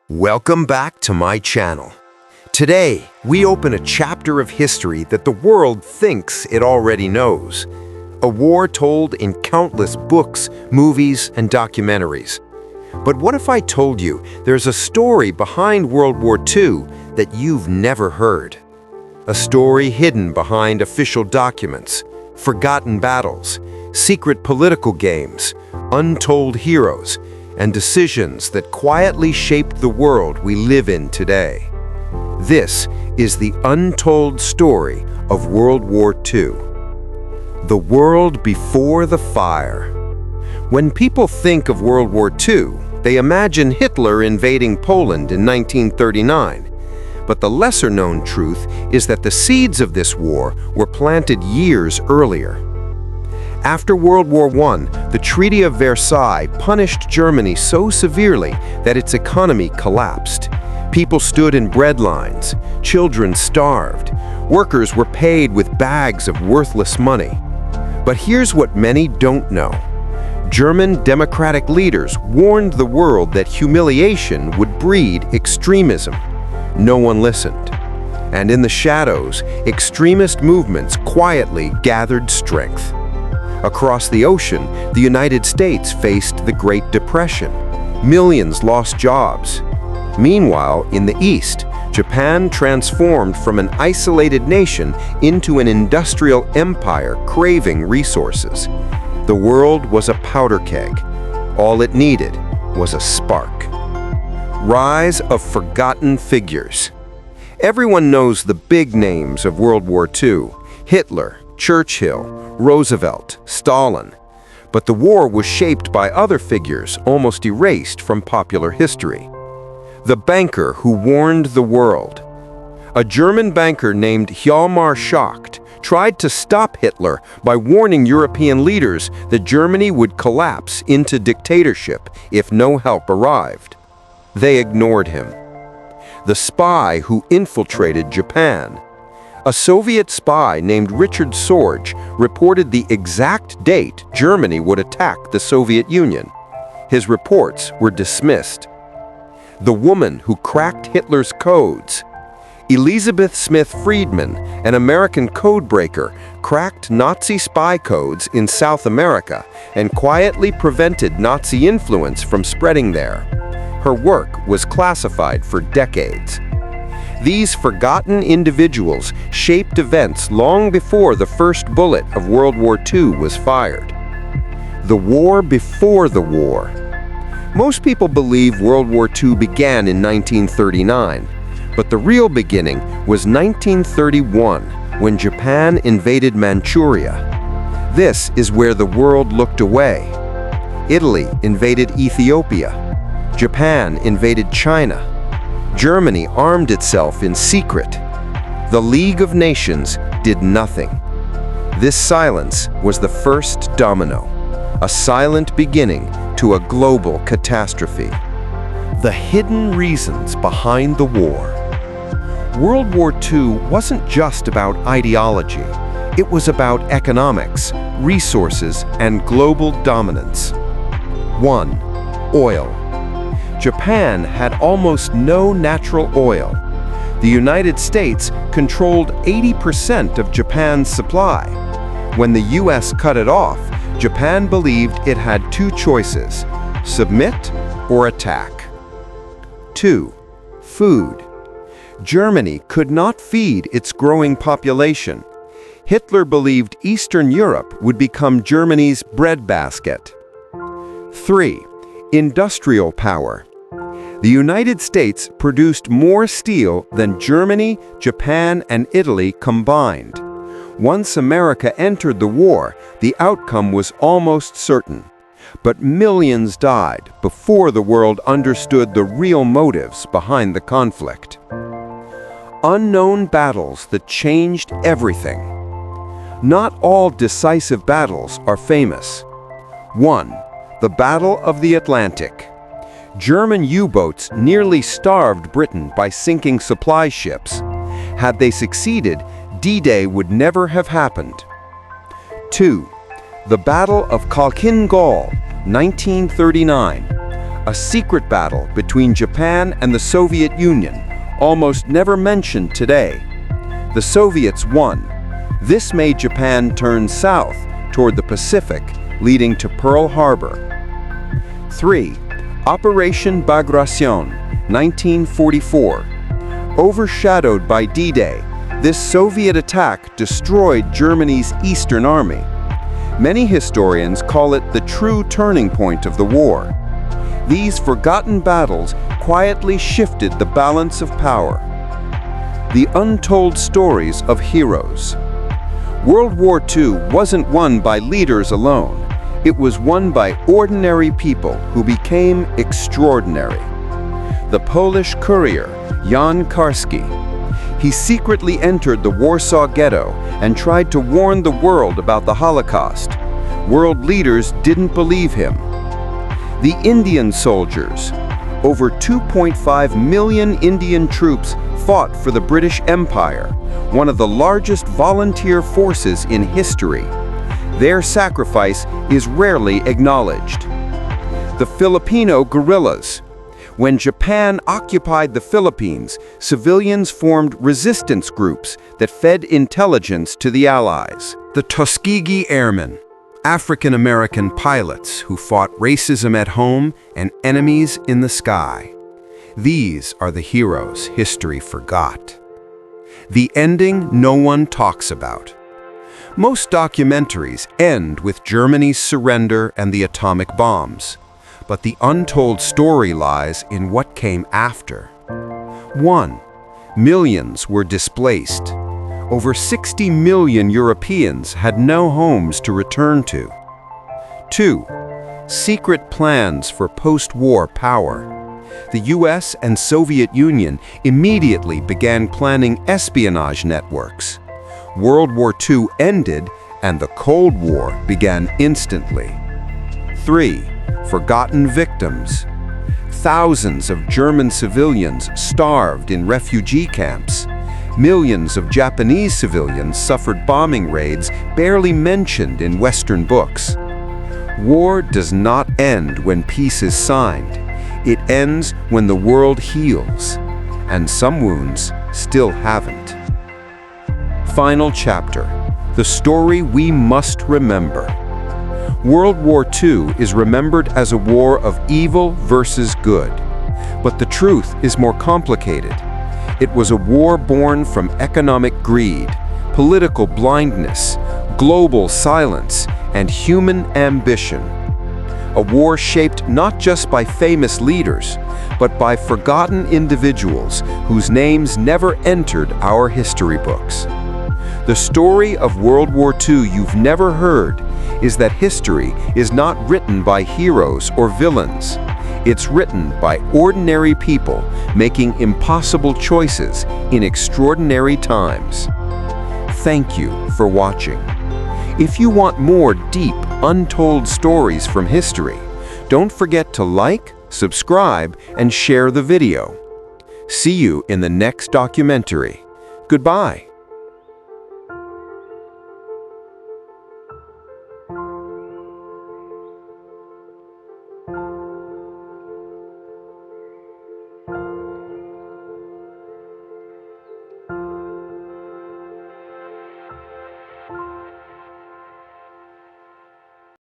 Welcome back to my channel. Today, we open a chapter of history that the world thinks it already knows. A war told in countless books, movies, and documentaries. But what if I told you there's a story behind World War II that you've never heard? A story hidden behind official documents, forgotten battles, secret political games, untold heroes, and decisions that quietly shaped the world we live in today. This is the untold story of World War II. The world before the fire. When people think of World War II, they imagine Hitler invading Poland in 1939. But the lesser-known truth is that the seeds of this war were planted years earlier. After World War I, the Treaty of Versailles punished Germany so severely that its economy collapsed. People stood in bread lines, children starved, workers were paid with bags of worthless money. But here's what many don't know. German democratic leaders warned the world that humiliation would breed extremism. No one listened. And in the shadows, extremist movements quietly gathered strength. Across the ocean, the United States faced the Great Depression. Millions lost jobs. Meanwhile, in the East, Japan transformed from an isolated nation into an industrial empire craving resources. The world was a powder keg. All it needed was a spark. Rise of forgotten figures. Everyone knows the big names of World War II: Hitler, Churchill, Roosevelt, Stalin. But the war was shaped by other figures almost erased from popular history. The banker who warned the world. A German banker named Hjalmar Schacht tried to stop Hitler by warning European leaders that Germany would collapse into dictatorship if no help arrived. They ignored him. The spy who infiltrated Japan. A Soviet spy named Richard Sorge reported the exact date Germany would attack the Soviet Union. His reports were dismissed. The woman who cracked Hitler's codes. Elizabeth Smith Friedman, an American codebreaker, cracked Nazi spy codes in South America and quietly prevented Nazi influence from spreading there. Her work was classified for decades. These forgotten individuals shaped events long before the first bullet of World War II was fired. The war before the war. Most people believe World War II began in 1939, but the real beginning was 1931, when Japan invaded Manchuria. This is where the world looked away. Italy invaded Ethiopia. Japan invaded China. Germany armed itself in secret. The League of Nations did nothing. This silence was the first domino, a silent beginning to a global catastrophe. The hidden reasons behind the war. World War II wasn't just about ideology. It was about economics, resources, and global dominance. 1. Oil. Japan had almost no natural oil. The United States controlled 80% of Japan's supply. When the US cut it off, Japan believed it had two choices: submit or attack. 2. Food. Germany could not feed its growing population. Hitler believed Eastern Europe would become Germany's breadbasket. 3. Industrial power. The United States produced more steel than Germany, Japan, and Italy combined. Once America entered the war, the outcome was almost certain. But millions died before the world understood the real motives behind the conflict. Unknown battles that changed everything. Not all decisive battles are famous. 1. The Battle of the Atlantic. German U-boats nearly starved Britain by sinking supply ships. Had they succeeded, D-Day would never have happened. 2. The Battle of Khalkhin Gol, 1939. a secret battle between Japan and the Soviet Union, almost never mentioned today. The Soviets won. This made Japan turn south toward the Pacific, leading to Pearl Harbor. 3. Operation Bagration, 1944. Overshadowed by D-Day, this Soviet attack destroyed Germany's Eastern Army. Many historians call it the true turning point of the war. These forgotten battles quietly shifted the balance of power. The untold stories of heroes. World War II wasn't won by leaders alone. It was won by ordinary people who became extraordinary. The Polish courier, Jan Karski. He secretly entered the Warsaw Ghetto and tried to warn the world about the Holocaust. World leaders didn't believe him. The Indian soldiers. Over 2.5 million Indian troops fought for the British Empire, one of the largest volunteer forces in history. Their sacrifice is rarely acknowledged. The Filipino guerrillas. When Japan occupied the Philippines, civilians formed resistance groups that fed intelligence to the Allies. The Tuskegee Airmen, African-American pilots who fought racism at home and enemies in the sky. These are the heroes history forgot. The ending no one talks about. Most documentaries end with Germany's surrender and the atomic bombs, but the untold story lies in what came after. 1. Millions were displaced. Over 60 million Europeans had no homes to return to. 2. Secret plans for post-war power. The US and Soviet Union immediately began planning espionage networks. World War II ended and the Cold War began instantly. 3. Forgotten victims. Thousands of German civilians starved in refugee camps. Millions of Japanese civilians suffered bombing raids barely mentioned in Western books. War does not end when peace is signed. It ends when the world heals, and some wounds still haven't. Final chapter, the story we must remember. World War II is remembered as a war of evil versus good. But the truth is more complicated. It was a war born from economic greed, political blindness, global silence, and human ambition. A war shaped not just by famous leaders, but by forgotten individuals whose names never entered our history books. The story of World War II you've never heard is that history is not written by heroes or villains. It's written by ordinary people making impossible choices in extraordinary times. Thank you for watching. If you want more deep, untold stories from history, don't forget to like, subscribe, and share the video. See you in the next documentary. Goodbye.